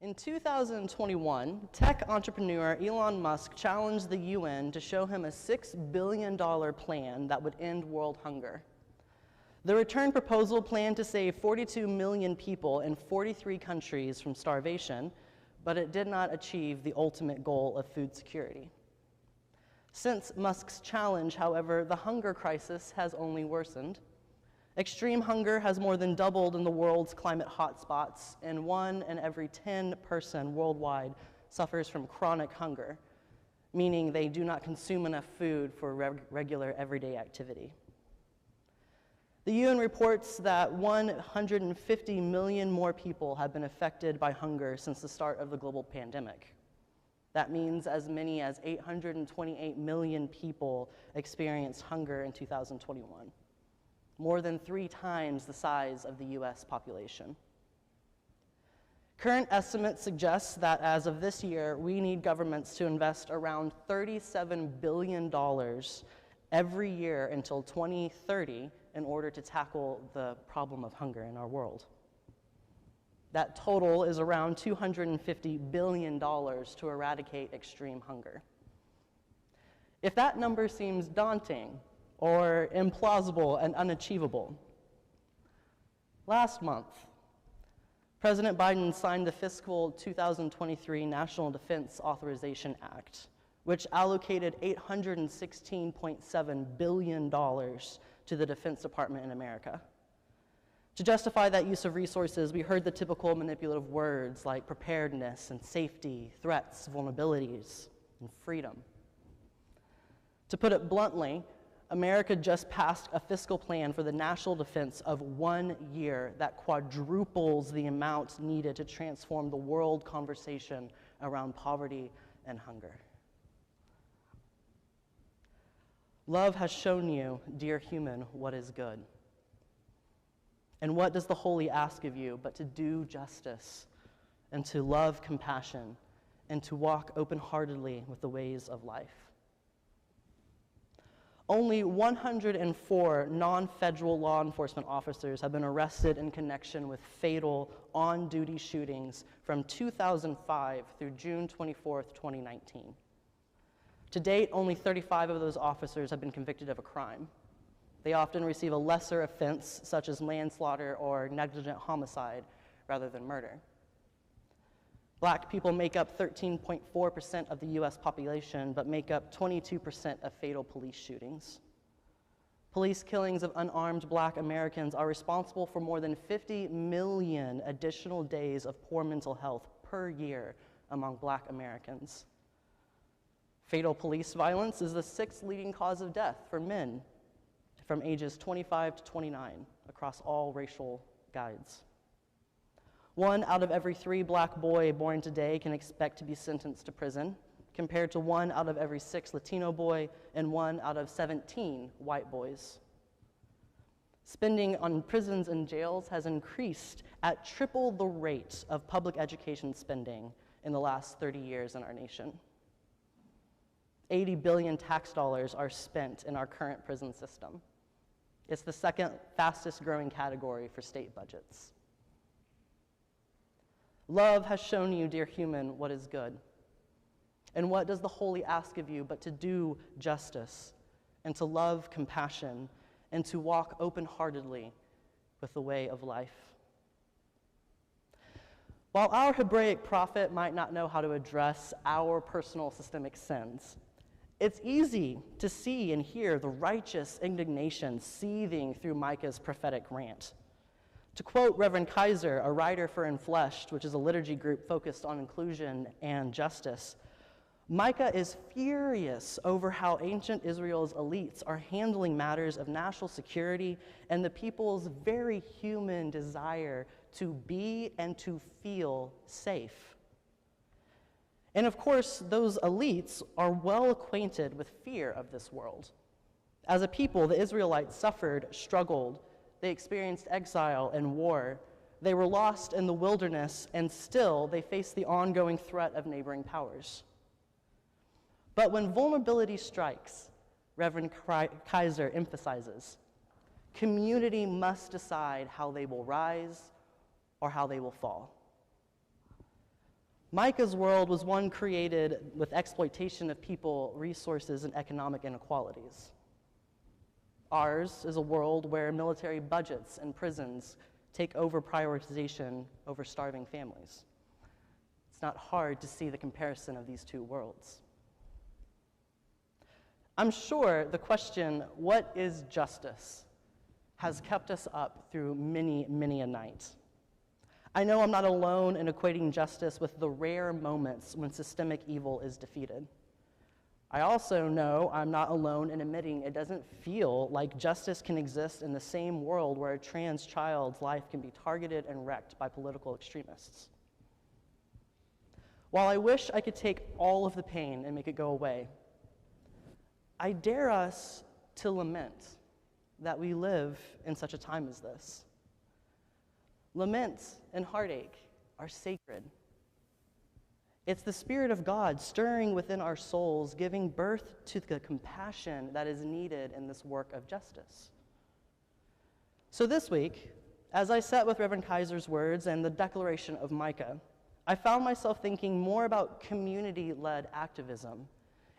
In 2021, tech entrepreneur Elon Musk challenged the UN to show him a $6 billion plan that would end world hunger. The return proposal planned to save 42 million people in 43 countries from starvation, but it did not achieve the ultimate goal of food security. Since Musk's challenge, however, the hunger crisis has only worsened. Extreme hunger has more than doubled in the world's climate hotspots, and 1 in every 10 person worldwide suffers from chronic hunger, meaning they do not consume enough food for regular everyday activity. The UN reports that 150 million more people have been affected by hunger since the start of the global pandemic. That means as many as 828 million people experienced hunger in 2021. More than 3 times the size of the US population. Current estimates suggest that as of this year, we need governments to invest around $37 billion every year until 2030 in order to tackle the problem of hunger in our world. That total is around $250 billion to eradicate extreme hunger. If that number seems daunting, or implausible and unachievable. Last month, President Biden signed the fiscal 2023 National Defense Authorization Act, which allocated $816.7 billion to the Defense Department in America. To justify that use of resources, we heard the typical manipulative words like preparedness and safety, threats, vulnerabilities, and freedom. To put it bluntly, America just passed a fiscal plan for the national defense of 1 year that quadruples the amount needed to transform the world conversation around poverty and hunger. Love has shown you, dear human, what is good. And what does the holy ask of you but to do justice and to love compassion and to walk open-heartedly with the ways of life? Only 104 non-federal law enforcement officers have been arrested in connection with fatal on-duty shootings from 2005 through June 24, 2019. To date, only 35 of those officers have been convicted of a crime. They often receive a lesser offense, such as manslaughter or negligent homicide, rather than murder. Black people make up 13.4% of the US population, but make up 22% of fatal police shootings. Police killings of unarmed Black Americans are responsible for more than 50 million additional days of poor mental health per year among Black Americans. Fatal police violence is the 6th leading cause of death for men from ages 25 to 29 across all racial guides. 1 out of every 3 Black boy born today can expect to be sentenced to prison, compared to 1 out of every 6 Latino boy and 1 out of 17 white boys. Spending on prisons and jails has increased at triple the rate of public education spending in the last 30 years in our nation. 80 billion tax dollars are spent in our current prison system. It's the 2nd fastest growing category for state budgets. Love has shown you, dear human, what is good. And what does the holy ask of you but to do justice and to love compassion and to walk open-heartedly with the way of life? While our Hebraic prophet might not know how to address our personal systemic sins, it's easy to see and hear the righteous indignation seething through Micah's prophetic rant. To quote Reverend Kaiser, a writer for Enfleshed, which is a liturgy group focused on inclusion and justice, Micah is furious over how ancient Israel's elites are handling matters of national security and the people's very human desire to be and to feel safe. And of course, those elites are well acquainted with fear of this world. As a people, the Israelites suffered, struggled, they experienced exile and war. They were lost in the wilderness, and still they faced the ongoing threat of neighboring powers. But when vulnerability strikes, Reverend Kaiser emphasizes, community must decide how they will rise or how they will fall. Micah's world was one created with exploitation of people, resources, and economic inequalities. Ours is a world where military budgets and prisons take over prioritization over starving families. It's not hard to see the comparison of these two worlds. I'm sure the question, what is justice, has kept us up through many, many a night. I know I'm not alone in equating justice with the rare moments when systemic evil is defeated. I also know I'm not alone in admitting it doesn't feel like justice can exist in the same world where a trans child's life can be targeted and wrecked by political extremists. While I wish I could take all of the pain and make it go away, I dare us to lament that we live in such a time as this. Lament and heartache are sacred. It's the Spirit of God stirring within our souls, giving birth to the compassion that is needed in this work of justice. So this week, as I sat with Reverend Kaiser's words and the declaration of Micah, I found myself thinking more about community-led activism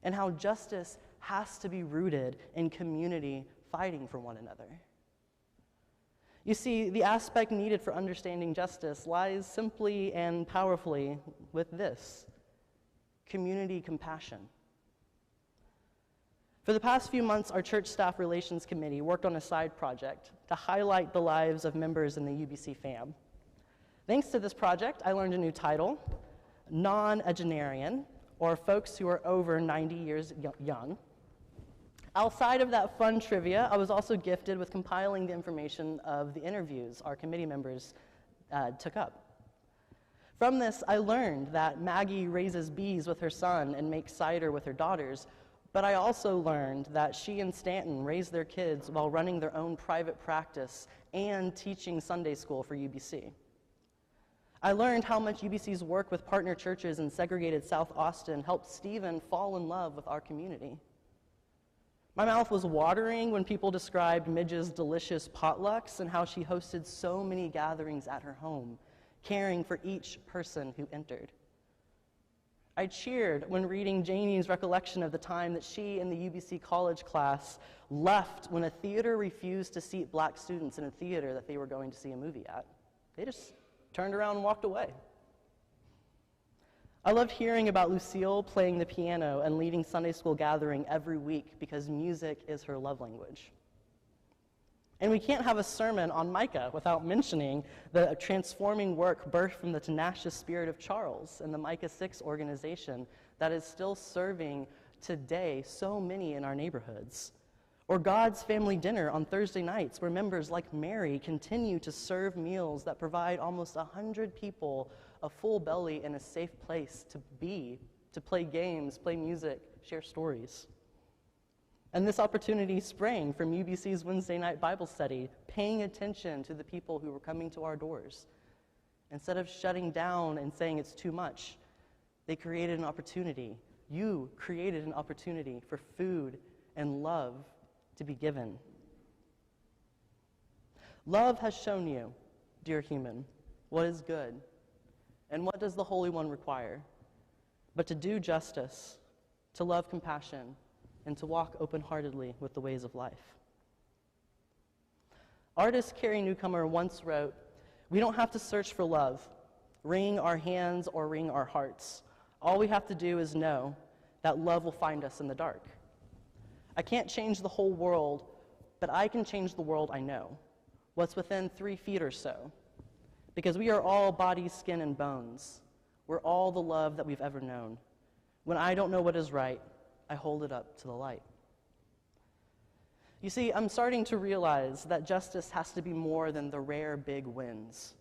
and how justice has to be rooted in community fighting for one another. You see, the aspect needed for understanding justice lies simply and powerfully with this: community compassion. For the past few months, our church staff relations committee worked on a side project to highlight the lives of members in the UBC fam. Thanks to this project, I learned a new title, non-agenarian, or folks who are over 90 years young. Outside of that fun trivia, I was also gifted with compiling the information of the interviews our committee members took up. From this, I learned that Maggie raises bees with her son and makes cider with her daughters, but I also learned that she and Stanton raise their kids while running their own private practice and teaching Sunday school for UBC. I learned how much UBC's work with partner churches in segregated South Austin helped Stephen fall in love with our community. My mouth was watering when people described Midge's delicious potlucks and how she hosted so many gatherings at her home, caring for each person who entered. I cheered when reading Janie's recollection of the time that she and the UBC college class left when a theater refused to seat black students in a theater that they were going to see a movie at. They just turned around and walked away. I loved hearing about Lucille playing the piano and leading Sunday school gathering every week because music is her love language. And we can't have a sermon on Micah without mentioning the transforming work birthed from the tenacious spirit of Charles and the Micah 6 organization that is still serving today so many in our neighborhoods. Or God's Family Dinner on Thursday nights, where members like Mary continue to serve meals that provide almost 100 people a full belly and a safe place to be, to play games, play music, share stories. And this opportunity sprang from UBC's Wednesday night Bible study, paying attention to the people who were coming to our doors. Instead of shutting down and saying it's too much, they created an opportunity. You created an opportunity for food and love to be given. Love has shown you, dear human, what is good, and what does the Holy One require? But to do justice, to love compassion, and to walk open-heartedly with the ways of life. Artist Carrie Newcomer once wrote, "We don't have to search for love, wring our hands or wring our hearts. All we have to do is know that love will find us in the dark. I can't change the whole world, but I can change the world I know, what's within 3 feet or so. Because we are all body, skin, and bones. We're all the love that we've ever known. When I don't know what is right, I hold it up to the light." You see, I'm starting to realize that justice has to be more than the rare big wins.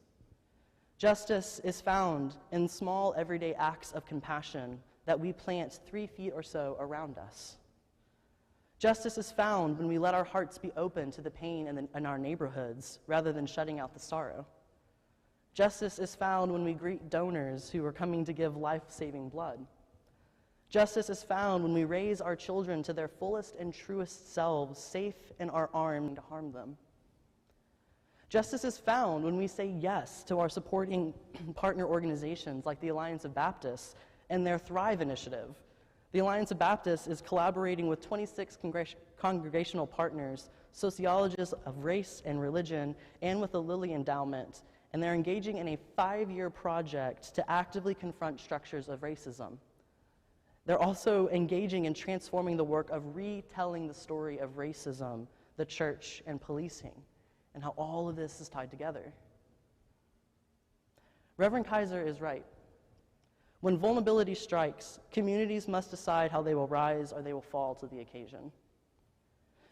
Justice is found in small everyday acts of compassion that we plant 3 feet or so around us. Justice is found when we let our hearts be open to the pain in our neighborhoods rather than shutting out the sorrow. Justice is found when we greet donors who are coming to give life-saving blood. Justice is found when we raise our children to their fullest and truest selves, safe in our arms to harm them. Justice is found when we say yes to our supporting partner organizations like the Alliance of Baptists and their Thrive initiative. The Alliance of Baptists is collaborating with 26 congregational partners, sociologists of race and religion, and with the Lilly Endowment, and they're engaging in a 5-year project to actively confront structures of racism. They're also engaging in transforming the work of retelling the story of racism, the church, and policing, and how all of this is tied together. Reverend Kaiser is right. When vulnerability strikes, communities must decide how they will rise or they will fall to the occasion.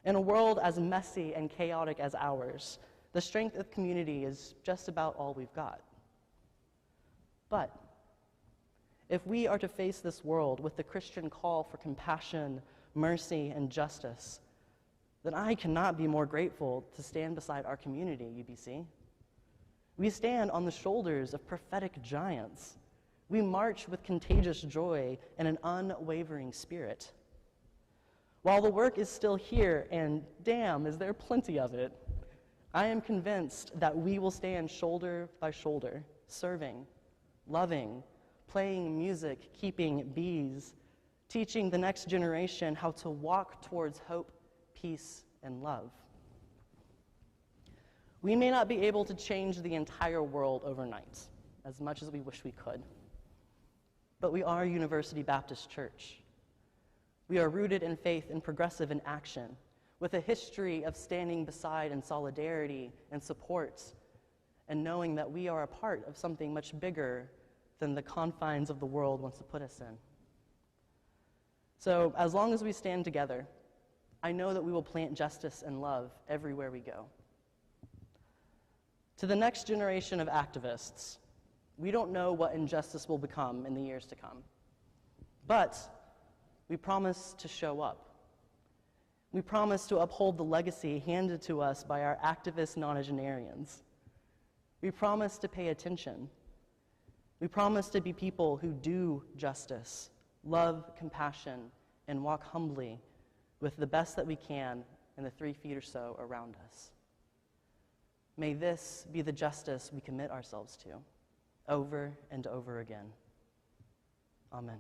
In a world as messy and chaotic as ours, the strength of community is just about all we've got. But if we are to face this world with the Christian call for compassion, mercy, and justice, then I cannot be more grateful to stand beside our community, UBC. We stand on the shoulders of prophetic giants. We march with contagious joy and an unwavering spirit. While the work is still here, and damn, is there plenty of it, I am convinced that we will stand shoulder by shoulder, serving, loving, playing music, keeping bees, teaching the next generation how to walk towards hope, peace, and love. We may not be able to change the entire world overnight, as much as we wish we could, but we are University Baptist Church. We are rooted in faith and progressive in action, with a history of standing beside in solidarity and support, and knowing that we are a part of something much bigger than the confines of the world wants to put us in. So, as long as we stand together, I know that we will plant justice and love everywhere we go. To the next generation of activists, we don't know what injustice will become in the years to come, but we promise to show up. We promise to uphold the legacy handed to us by our activist nonagenarians. We promise to pay attention. We promise to be people who do justice, love compassion, and walk humbly with the best that we can in the 3 feet or so around us. May this be the justice we commit ourselves to over and over again. Amen.